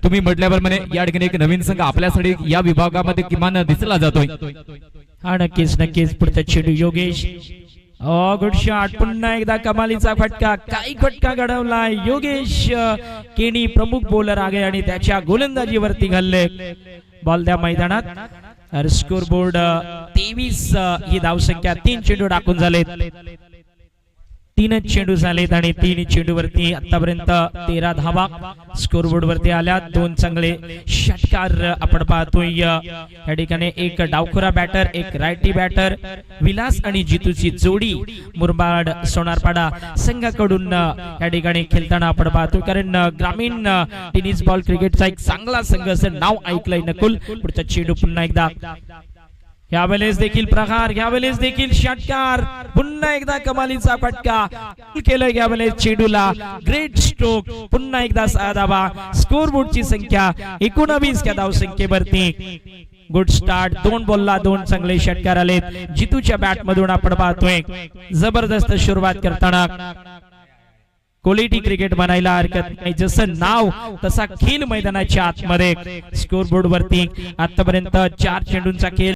तुम्ही म्हटल्याप्रमाणे या ठिकाणी एक नवीन संघ आपल्यासाठी या विभागामध्ये किमान दिसला जातोय। हा नक्कीच पुढचा चेंडू योगेश, गुड शॉट, पुन्हा एकदा कमालीचा फटका, काही फटका घडवला योगेश केनी प्रमुख बॉलर आगे आणि त्याच्या गोलंदाजीवरती घालले बॉल त्या मैदानात। स्कोर बोर्ड 23 ही धावसंख्या, 3 चेंडू टाकून झालेत, 3 चेंडू झालेत आणि 3 चेंडूवरती आतापर्यंत 13 धावा स्कोर बोर्ड वरती आल्या। 2 चांगले षटकार आपण पाहतोय या ठिकाणी, एक डावखुरा बॅटर, एक रायटी बॅटर, विलास आणि जितूची जोडी मुरबाड सोनारपाडा संघाकडून या ठिकाणी खेळताना आपण पाहतोय, कारण ग्रामीण टेनिस बॉल क्रिकेटचा एक चांगला संघ असं नाव ऐकलंय नकुल। पुढचा चेंडू पुन्हा एकदा, यावेळेस देखील प्रहार, यावेळेस देखील षटकार, पुन्हा एकदा कमालीचा फटका केलं यावेळेस चेंडूला, ग्रेट स्ट्रोक, पुन्हा एकदा 6 धावा, स्कोर बोर्डची संख्या 19 या धावसंख्येवरती। गुड स्टार्ट, 2 बॉलला 2 चांगले षटकार आलेत जितूच्या बॅट मधून आपण पाहतोय, जबरदस्त सुरुवात करताना क्वालिटी क्रिकेट म्हणायला हरकत नाही, जसं नाव तसा खेळ मैदानाच्या आतमध्ये। स्कोर बोर्ड वरती आतापर्यंत 4 चेंडूंचा खेळ